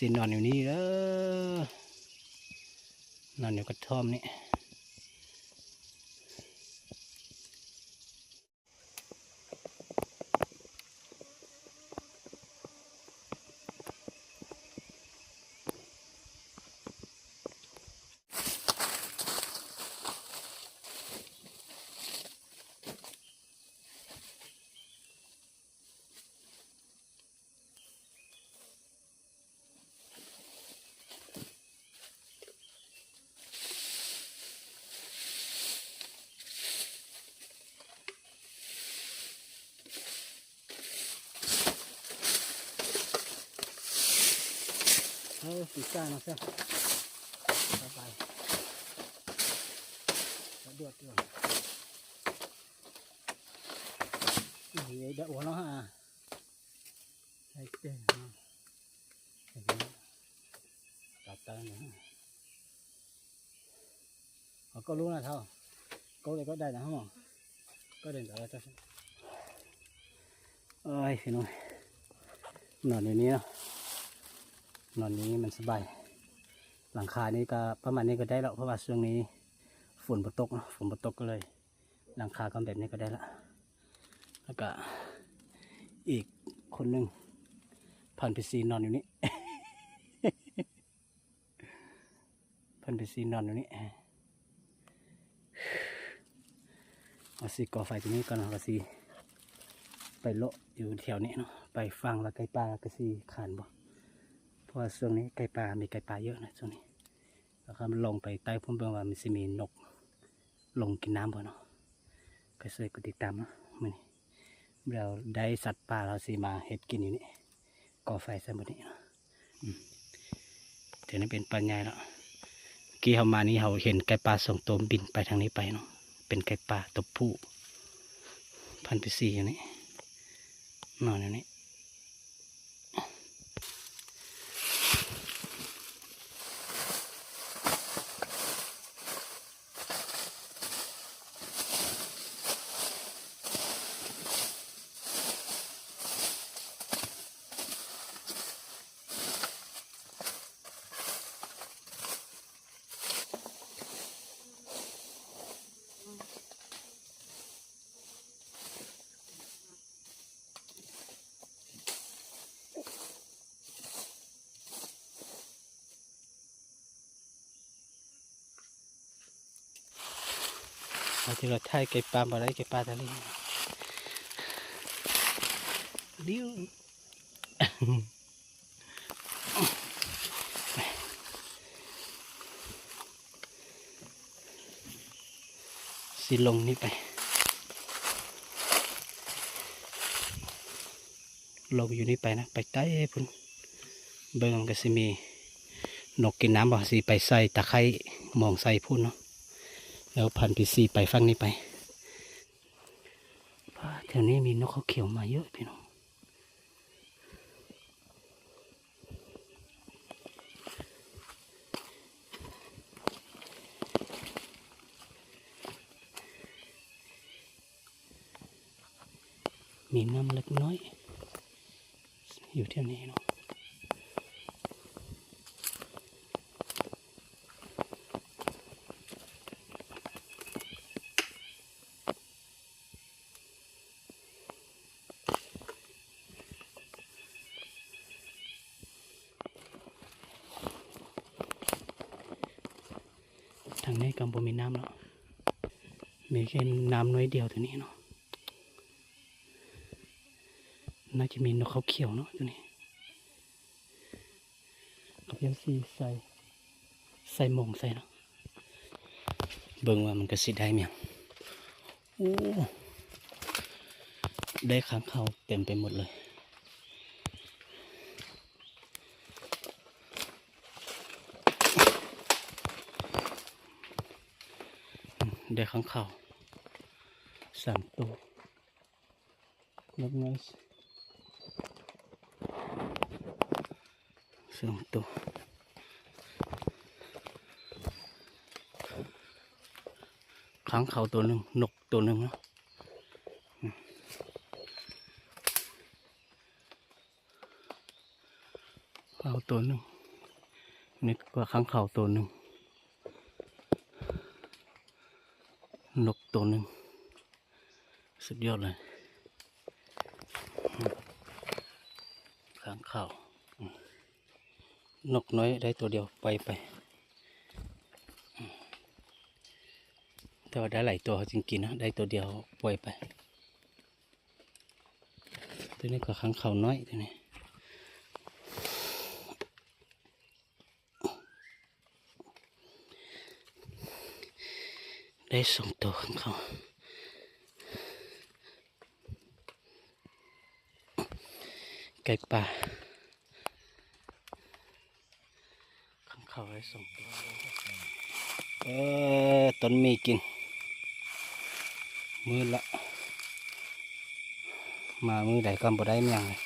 ซีนอนอยู่นี่แล้วนอนอยู่กระท่อมนี่สีก้านะเจ้าสบายแล้วดวดด้วยนี่เดี๋ยวอ้วนแล้วฮะไอ้เจ้าอย่างนี้ตัดตาเนี่ยเขาก็รู้นะเท่าก็เลยก็ได้นะฮะก็เดินต่อแล้วเจ้าเอ้ยพี่น้องนอนอย่างนี้เนาะนอนนี้มันสบายหลังคานี้ก็ประมาณนี้ก็ได้แล้วเพราะว่าช่วงนี้ฝนตกนะฝนตกก็เลยหลังคาก็แบบนี้ก็ได้ละแล้วก็อีกคนหนึ่งพันธุ์ซีนอนอยู่นี่ พันธุ์ซีนอนอยู่นี่เอาซีก่อไฟตรงนี้ก่อนเอาซีไปโละอยู่แถวนี้เนาะไปฟังแล้วไก่ปลาก็ซีขานบ่เพราะว่าช่วงนี้ไก่ปลามีไก่ปลาเยอะนะช่วงนี้แล้วก็ลงไปใต้พุ่มเบื้องว่ามันจะมีนกลงกินน้ำบ่เนาะก็ช่วยกดติดตามนะมื้อนี้เราได้สัตว์ป่าเราสิมาเฮ็ดกินอยู่นี่ก่อไฟใส่หมดนี่เนาะเดี๋ยวนี้เป็นปลาใหญ่แล้วกี่เขามานี้เขาเห็นไก่ปลาสองตัวบินไปทางนี้ไปเนาะเป็นไก่ปลาตัวผู้พันธุ์ซีอย่างนี้นอนอย่างนี้เอาที่เราถ่ายไก่ปลามาได้ไก่ปลาทะเลดิ้วสิลงนี่ไปลงอยู่นี่ไปนะไปใต้พุ่นเบิ่งก็สิมีนกกินน้ำบ่สิไปใส่ตะไคร้มองใส่พุ่นเนาะแล้วพันธุ์ซีไปฟังนี้ไปแถวนี้มีนกเขาเขียวมาเยอะพี่น้องมีน้ำเล็กน้อยอยู่ที่นี้เนาะทางนี้ก็บ่มีน้ำแล้วมีแค่น้ำน้อยเดียวตัวนี้เนาะน่าจะมีนกเขาเขียวเนาะตัวนี้กับยังซีใส่หมงใส่เนาะเบิ่งว่ามันก็สิได้เมียงโอ้ได้ค้างเขาเต็มไปหมดเลยได้ค้างเขา3 ตัวเล็กน้อย2 ตัวค้างเขาตัวหนึ่งนกตัวหนึ่งเนาะเอาตัวหนึ่ง นี่ก็ค้างคาวตัวหนึ่งนกตัวหนึ่งสุดยอดเลยค้างคาวนกน้อยได้ตัวเดียวไปแต่ว่าได้หลายตัวจริงๆนะได้ตัวเดียวปล่อยไปตัวนี้ก็ค้างคาวน้อยตัวนี้ได้สองตัวข้างเขาไก่ป่าข้างเขาได้สองตัวต้นมีกินมือละมามือใดก็บ่ได้เมียงเลย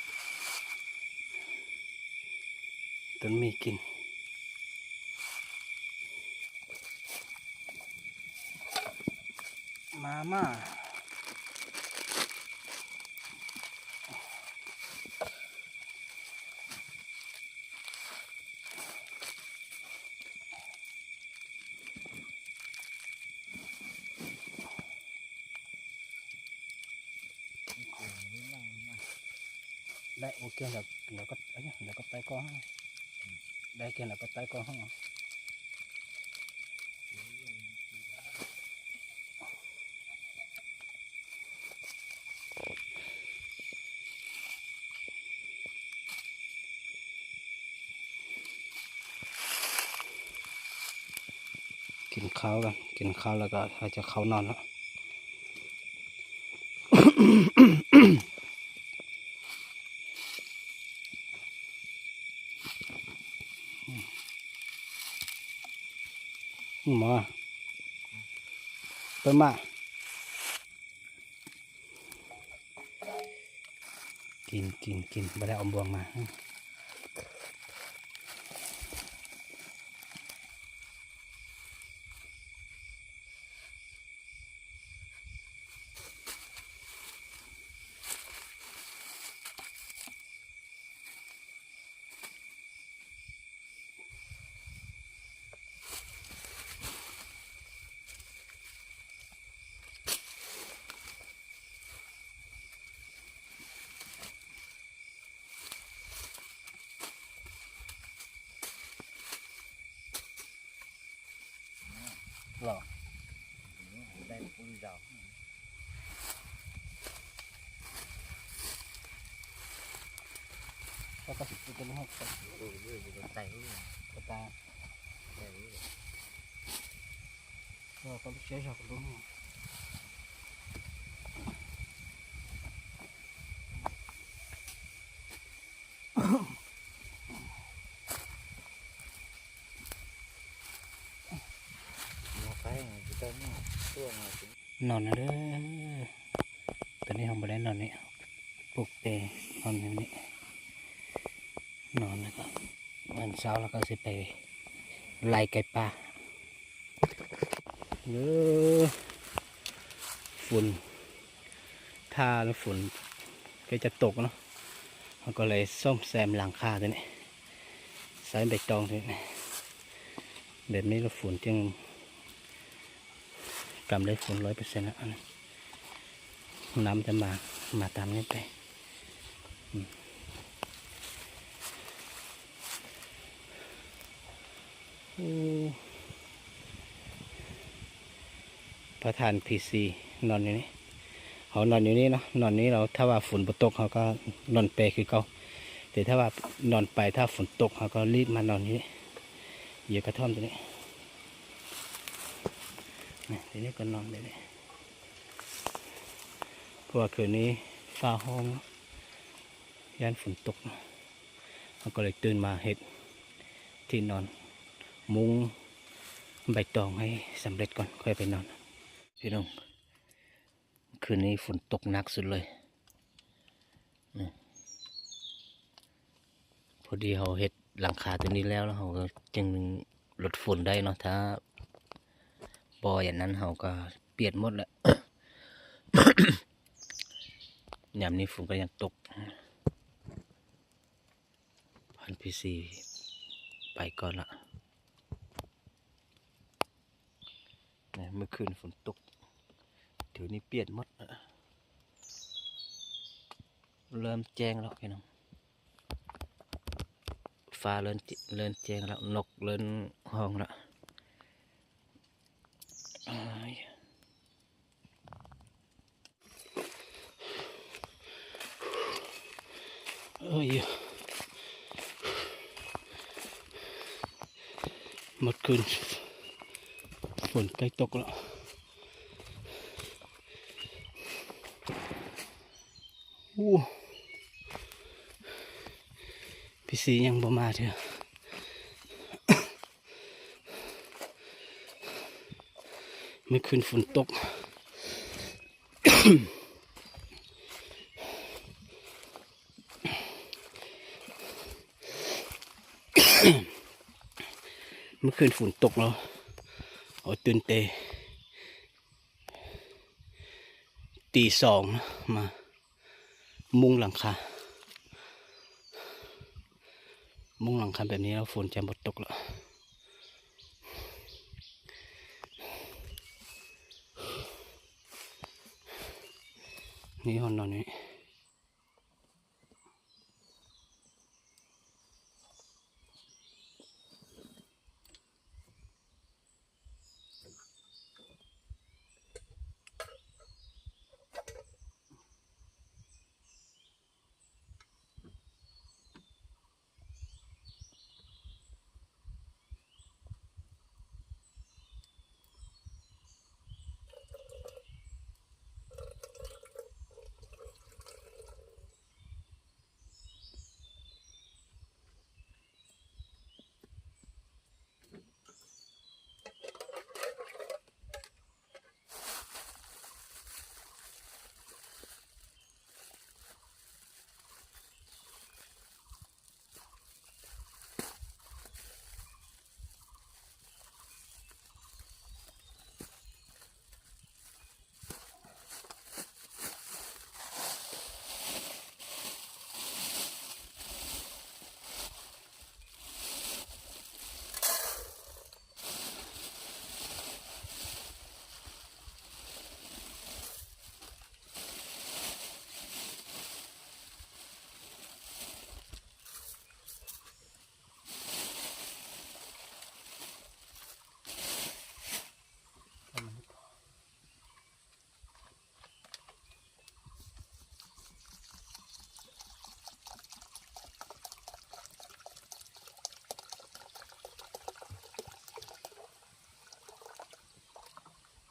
ต้นมีกินมาได้โอเคแล้วก็แล้วก็ไปก้อนได้เกินแล้วก็ไปก้อนห้องกินข้าวกันกินข้าวแล้วก็อาจจะเข้านอนแล้วมาไปมากินไม่ได้เอาบวงมาหรอได้ปุ้ยดาวก็ต้องเป็นห้องดูด้วยใจก็ตาก็ต้องใช้ช็อตดูนอนนะเด้อตอนนี้เราไม่ได้นอนนี่ปลุกเตะนอนอย่างนี้นอนแล้วก็วันเช้าเราก็จะไปไล่ไก่ป่าเนื้อฝุ่นถ้าฝุ่นก็จะตกเนาะเราก็เลยซ่อมแซมหลังคาตัวนี้ใส่ใบตองตัวนี้แบบนี้เราฝุ่นจึงกำได้ฝุ่น100%แล้วน้ำจะมาตามนี้ไปประธานพีซีนอนอยู่นี่เขานอนอยู่นี่เนาะนอนนี้เราถ้าว่าฝนตกเขาก็นอนเปรคือเขาแต่ถ้าว่านอนไปถ้าฝนตกเขาก็รีบมานอนอยู่นี่อยู่กระท่อมตัวนี้ทีนี้ก็นอนเลยเพราะว่าคืนนี้ฟ้าห้องย่านฝนตกเขาก็เลยตื่นมาเห็ดที่นอนมุ้งใบตองให้สำเร็จก่อนค่อยไปนอนพี่น้องคืนนี้ฝนตกหนักสุดเลยพอดีเขาเห็ดหลังคาตัวนี้แล้วเขาก็จึงลดฝุ่นได้เนาะถ้าบ่ออย่างนั้นเขาก็เปลี่ยนหมดแล้ว ยามนี้ฝนก็ยังตกพันพีซีไปก่อนละ เมื่อคืนฝนตกเดี๋ยวนี้เปลี่ยนหมดเริ่มแจ้งแล้วพี่น้องฟ้าเริ่มแจ้งแล้วนกเริ่มห้องแล้วเอ้ยเมื่อคืนฝนใกล้ตกแล้วพี่ซียังบ่มาเถอะเมื่อคืนฝนตกเมื่อคืนฝนตกแล้วโอ้ตื่นเตตีสองมามุงหลังคาแบบนี้แล้วฝนจะหมดตกแล้วนี่ห้องนอนนี้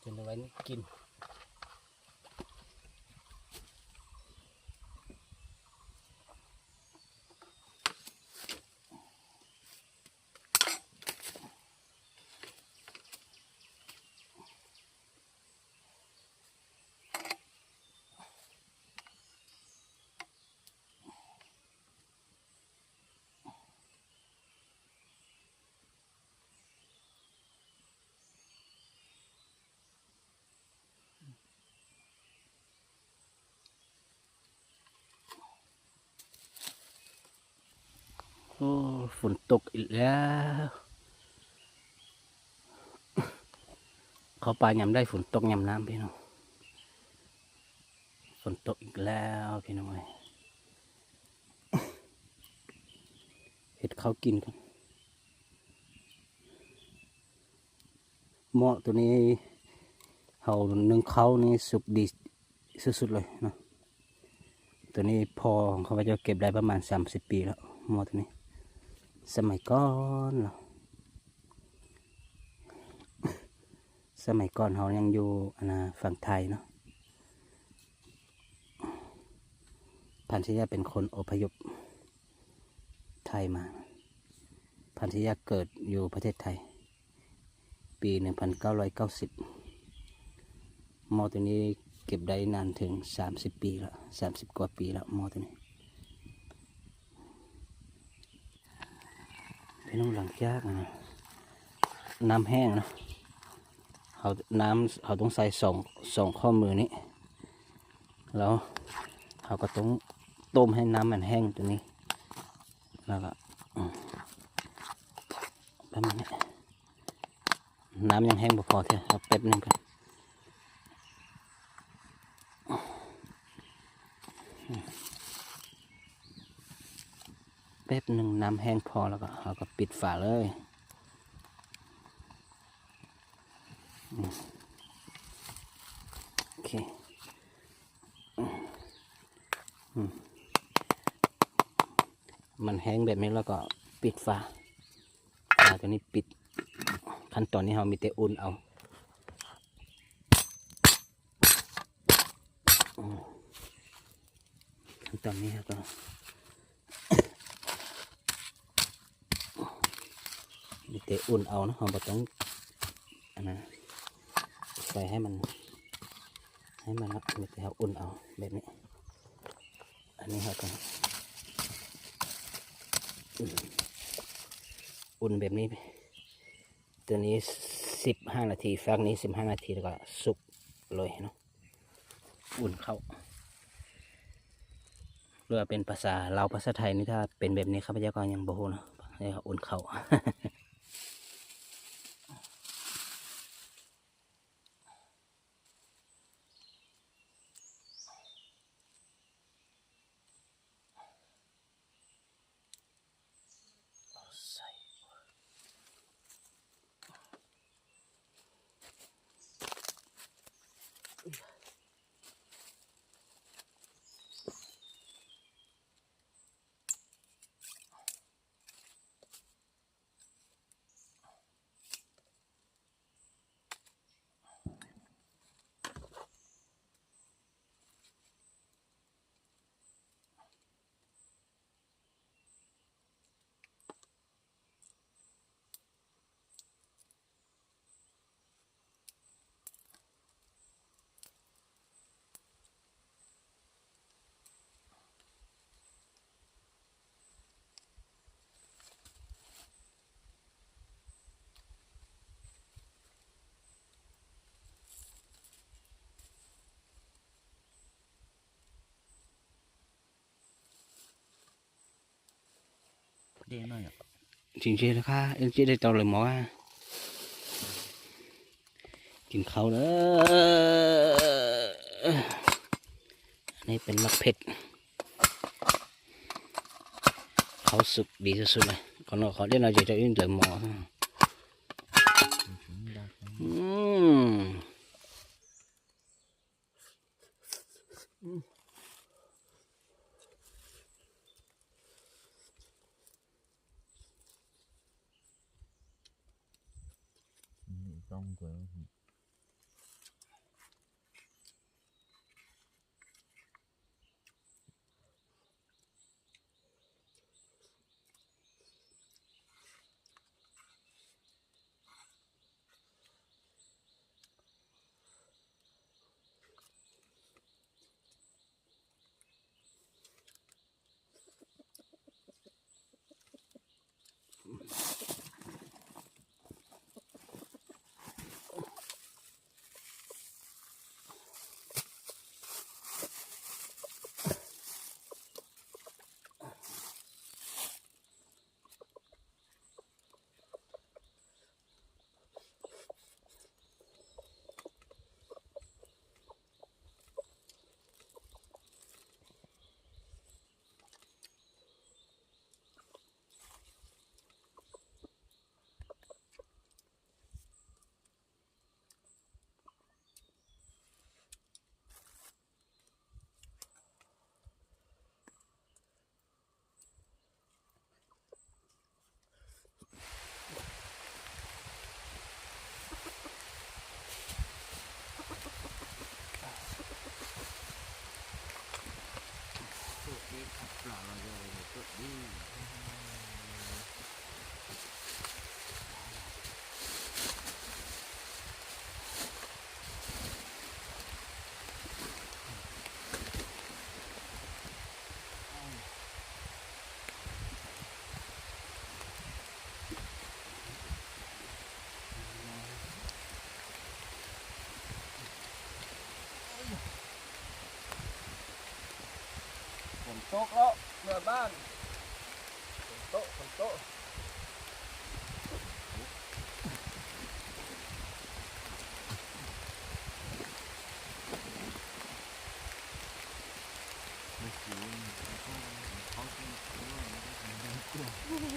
จนเอาไว้กินโอ้ฝนตกอีกแล้วเขาปลายำได้ฝนตกยำน้ำพี่น้องฝนตกอีกแล้วพี่น้องเลยเห็ดเขากินกันหม้อตัวนี้เขานึ่งเขานี่สุกดีสุดๆเลยเนาะตัวนี้พอเขาจะเก็บได้ประมาณ30 ปีแล้วหม้อตัวนี้สมัยก่อนเนาะสมัยก่อนเขายังอยู่ฝั่งไทยเนาะพันธิยาเป็นคนอพยพไทยมาพันธิยาเกิดอยู่ประเทศไทยปี1990หม้อตัวนี้เก็บได้นานถึง30 ปีแล้ว30 กว่าปีแล้วหม้อตัวนี้พี่น้องหลังจากน้ำแห้งนะเขาต้องใส่สองข้อมือนี้แล้วเขาก็ต้องต้มให้น้ำมันแห้งตัวนี้แล้วก็ประมาณนี้ น้ำยังแห้งบ่พอเถอะเอาแป๊บนึงก่อนแป๊บหนึ่งน้ำแห้งพอแล้วก็เราก็ปิดฝาเลยโอเคมันแห้งแบบนี้แล้วก็ปิดฝาตัวนี้ปิดขั้นตอนนี้เรามีแต่อุ่นเอาขั้นตอนนี้ก็มีแต่อุ่นเอานะเราไม่ต้องอันนั้นใส่ให้มันนะมีแต่เราอุ่นเอาแบบนี้อันนี้เราก็อุ่นแบบนี้ตัวนี้15 นาทีฟักนี้15 นาทีแล้วก็สุกเลยเนาะอุ่นเข้าหรือว่าเป็นภาษาเราภาษาไทยนี่ถ้าเป็นแบบนี้ข้าพเจ้าก็ยังบ่ฮู้นะให้อุ่นเข้า đen này ạ. Chuyện gì đó kha em chỉ để tao lời mỏกินข้าวเด้อนี่เป็นมะเผ็ดเขาสุกดีสุดๆเลยเขาเรียกเราจะยื่นเลยหมออืม Trong củaตกแล้วเมื่อบ้านฝนโต๊ะ เ